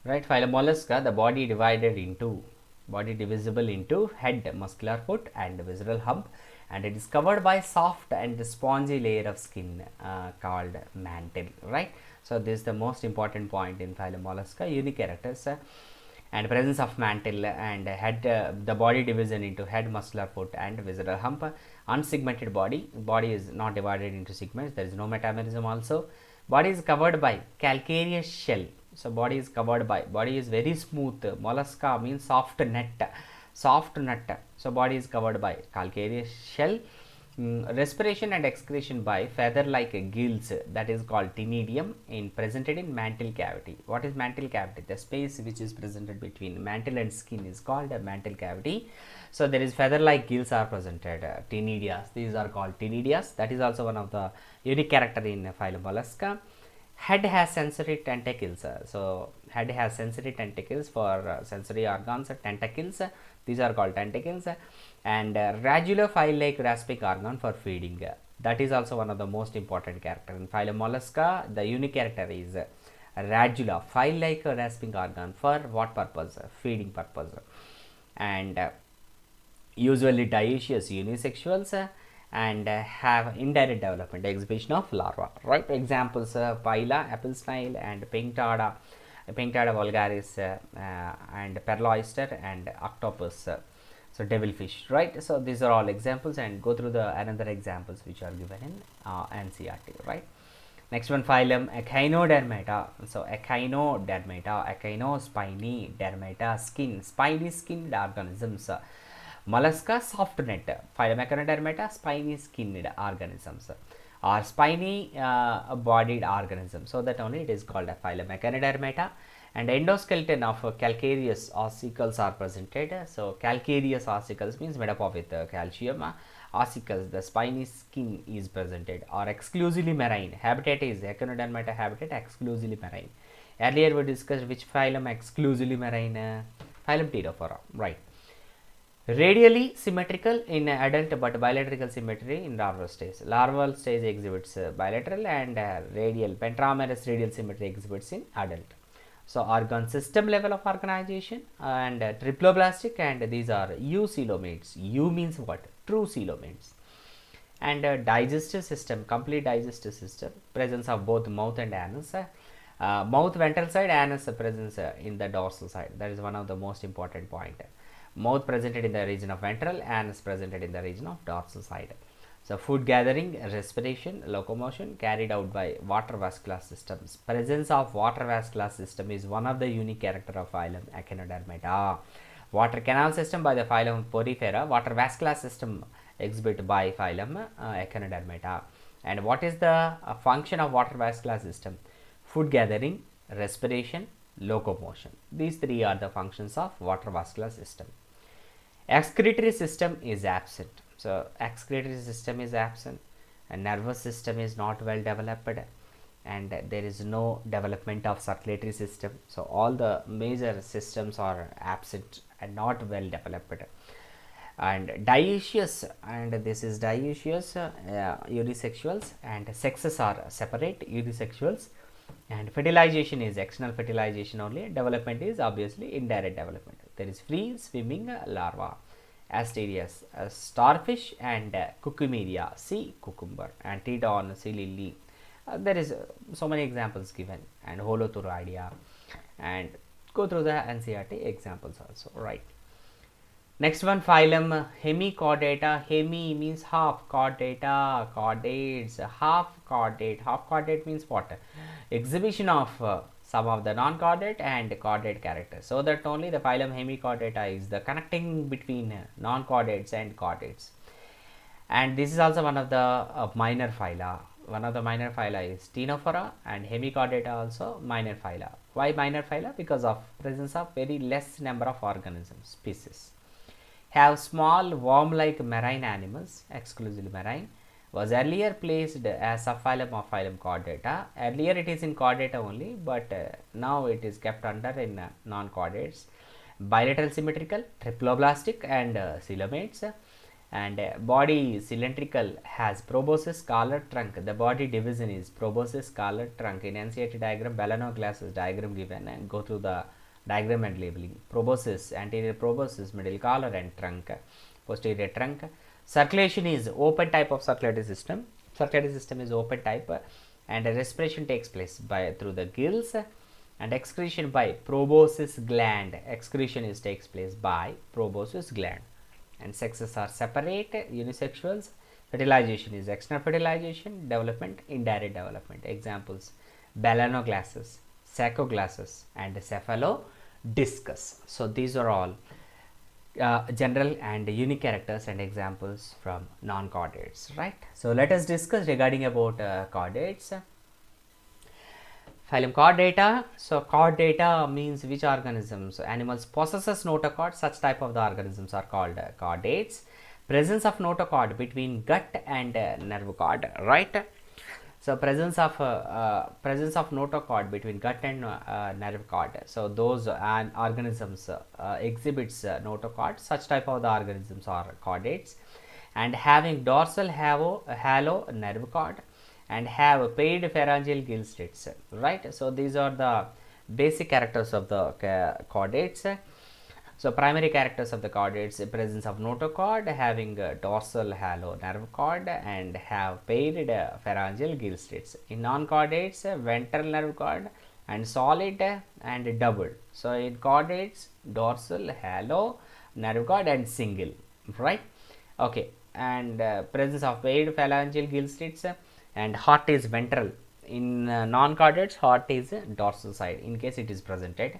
right? Phylum Mollusca, the body divisible into head, muscular foot, and visceral hump, and it is covered by soft and spongy layer of skin called mantle, right? So this is the most important point in Phylum Mollusca. Unique characters and presence of mantle and head, the body division into head, muscular foot, and visceral hump. Unsegmented body is not divided into segments. There is no metamerism also. Body is covered by calcareous shell. So body is very smooth. Mollusca means soft nut. So body is covered by calcareous shell. Respiration and excretion by feather like gills, that is called ctenidium, in presented in mantle cavity. What is mantle cavity? The space which is presented between mantle and skin is called a mantle cavity. So there is feather like gills are presented, ctenidia. These are called ctenidia. That is also one of the unique character in Phylum Mollusca. Head has sensory tentacles. So head has sensory tentacles for sensory organs. Tentacles, these are called tentacles. And radula file like rasping organ for feeding. That is also one of the most important character in Phylum Mollusca. The unique character is radula file like rasping organ for what purpose? Feeding purpose. And usually dioecious unisexuals, and have indirect development, exhibition of larva, right? Examples: Pila, apple snail, and Pinctada vulgaris, and pearl oyster, and octopus, so devilfish, right? So these are all examples, and go through the another examples which are given in NCERT, right? Next one, phylum Echinodermata. So Echinospiny dermata, spiny skinned organisms. Mollusca, soft net. Phylum Echinodermata, spiny skinned organisms, or spiny bodied organisms. So that only it is called a phylum Echinodermata. And endoskeleton of calcareous ossicles are presented. So calcareous ossicles means made up of with calcium. Ossicles, the spiny skin is presented, or exclusively marine. Habitat is Echinodermata habitat exclusively marine. Earlier we discussed which phylum exclusively marine, phylum Pterophora, right? Radially symmetrical in adult but bilateral symmetry in larval stage. Larval stage exhibits bilateral, and radial pentramerous radial symmetry exhibits in adult. So organ system level of organization, and triploblastic, and these are eucoelomates. Eu means what? True coelomates. And digestive system, complete digestive system, presence of both mouth and anus. Mouth ventral side, anus presence in the dorsal side. That is one of the most important point. Mouth presented in the region of ventral, anus presented in the region of dorsal side. So food gathering, respiration, locomotion carried out by water vascular systems. Presence of water vascular system is one of the unique character of phylum Echinodermata. Water canal system by the phylum Porifera. Water vascular system exhibit by phylum Echinodermata. And what is the function of water vascular system? Food gathering, respiration, locomotion. These three are the functions of water vascular system. Excretory system is absent. So excretory system is absent, and nervous system is not well developed, and there is no development of circulatory system. So all the major systems are absent and not well developed. And dioecious, and this is dioecious unisexuals, and sexes are separate unisexuals, and fertilization is external fertilization only. Development is obviously indirect development. There is free swimming larva, Asterias, starfish, and Cucumeria, sea cucumber, and Tridon, sea lily. There is so many examples given, and Holothuroidea, and go through the NCERT examples also, right? Next one, phylum Hemichordata. Hemi means half, chordata, chordates, half chordate. Half chordate means what? Exhibition of some of the non-chordate and chordate characters. So that only the phylum Hemichordata is the connecting between non-chordates and chordates. And this is also one of the minor phyla. One of the minor phyla is Ctenophora, and Hemichordata also minor phyla. Why minor phyla? Because of presence of very less number of organisms, species. Have small worm-like marine animals, exclusively marine, was earlier placed as subphylum of phylum Chordata. Earlier it is in Chordata only, but now it is kept under in non-chordates. Bilateral symmetrical, triploblastic, and coelomates. and body is cylindrical, has proboscis, collar, trunk. The body division is proboscis, collar, trunk. In NCERT diagram, Balano glasses diagram given, and go through the diagram and labeling. Proboscis, anterior proboscis, middle collar and trunk, posterior trunk. Circulation is open type of circulatory system. Circulatory system is open type, and respiration takes place by through the gills, and excretion by proboscis gland. Excretion takes place by proboscis gland. And sexes are separate, unisexuals. Fertilization is external fertilization, development, indirect development. Examples: Balanoglossus, Sacoglossus, and Cephalodiscus. So these are all general and unique characters and examples from non-chordates, right? So let us discuss regarding about chordates. Phylum Chordata. So chordata means which organisms? Animals possesses notochord. Such type of the organisms are called chordates. Presence of notochord between gut and nerve cord, right? So presence of notochord between gut and nerve cord. So those organisms exhibits notochord. Such type of the organisms are chordates, and having dorsal halo nerve cord, and have paired pharyngeal gill slits, right? So these are the basic characters of the chordates. So primary characters of the chordates: presence of notochord, having dorsal halo nerve cord, and have paired pharyngeal gill slits. In non-chordates, ventral nerve cord and solid and doubled. So in chordates, dorsal halo nerve cord and single, right? Okay, and presence of paired pharyngeal gill slits, and heart is ventral. In non-chordates, heart is dorsal side in case it is presented.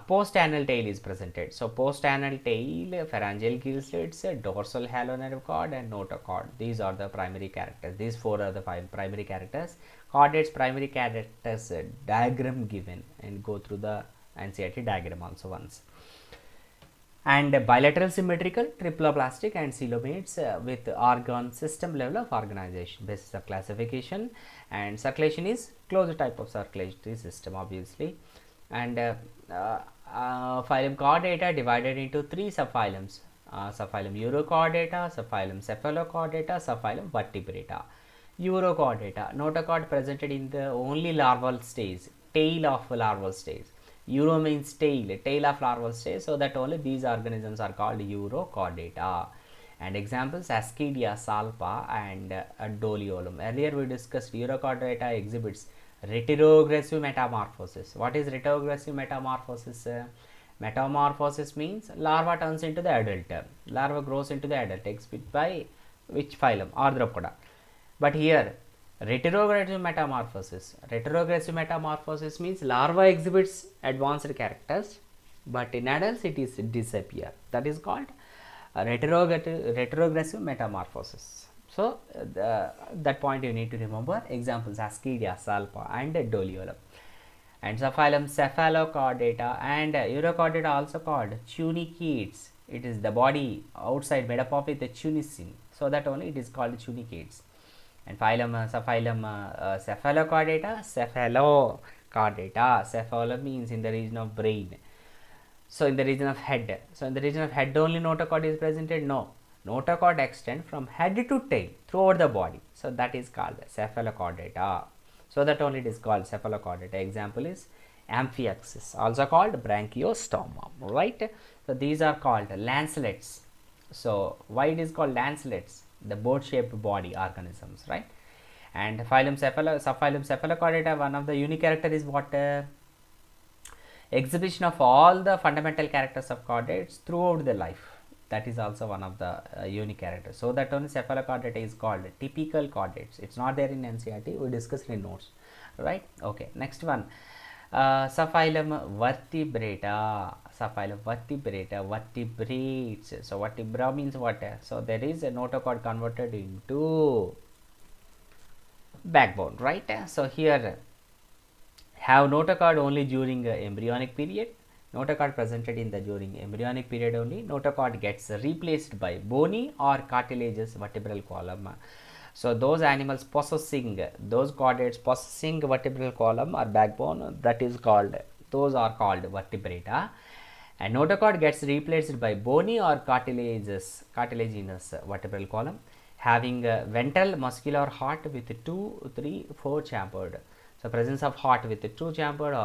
Post-anal tail is presented. So post-anal tail, pharyngeal gill slits, dorsal halo nerve cord, and notochord. These are the primary characters. These four are the five primary characters. Chordates primary characters diagram given, and go through the NCERT diagram also once. And bilateral symmetrical, triploblastic, and coelomates with organ system level of organization, basis of classification. And circulation is closed type of circulatory system, obviously. And phylum Chordata divided into three subphylums: subphylum Urochordata, subphylum Cephalochordata, subphylum Vertebrata. Urochordata, notochord presented in the only larval stage, tail of larval stage. Uro means tail of larval stage, so that only these organisms are called Urochordata. And examples: Ascidia, Salpa, and Doliolum. Earlier we discussed Urochordata exhibits retrogressive metamorphosis. What is retrogressive metamorphosis? Metamorphosis means larva turns into the adult. Larva grows into the adult, exhibit by which phylum? Arthropoda. But here retrogressive metamorphosis means larva exhibits advanced characters, but in adults it is disappear. That is called retrogressive metamorphosis. So that point you need to remember. Examples: Ascidia, Salpa, and Doliolum. And subphylum Cephalochordata and Urochordata, also called tunicates. It is the body outside made up of with the tunicin, so that only it is called tunicates. And phylum subphylum Cephalochordata. Cephalon means in the region of brain. So in the region of head. So in the region of head only notochord is presented? No. Notochord extend from head to tail throughout the body. So that is called Cephalochordata. So that only it is called Cephalochordata. Example is Amphioxus, also called Branchiostoma, right? So these are called lancelets. So why it is called lancelets? The boat-shaped body organisms, right? And subphylum Cephalochordata, one of the unique character is what? Exhibition of all the fundamental characters of chordates throughout the life. That is also one of the unique characters. So that only Cephalochordata is called typical chordates. It's not there in NCERT. We discussed in notes, right? Okay. Next one, subphylum Vertebrata. Vertebrates. So vertebra means what? So there is a notochord converted into backbone, right? So here have notochord only during embryonic period. Notochord presented in the during embryonic period only. Notochord gets replaced by bony or cartilaginous vertebral column. So those animals possessing, those chordates possessing vertebral column or backbone, that is called, those are called vertebrata. and notochord gets replaced by bony or cartilaginous vertebral column having ventral muscular heart with 2, 3, 4 chambered. So presence of heart with 2 chambered or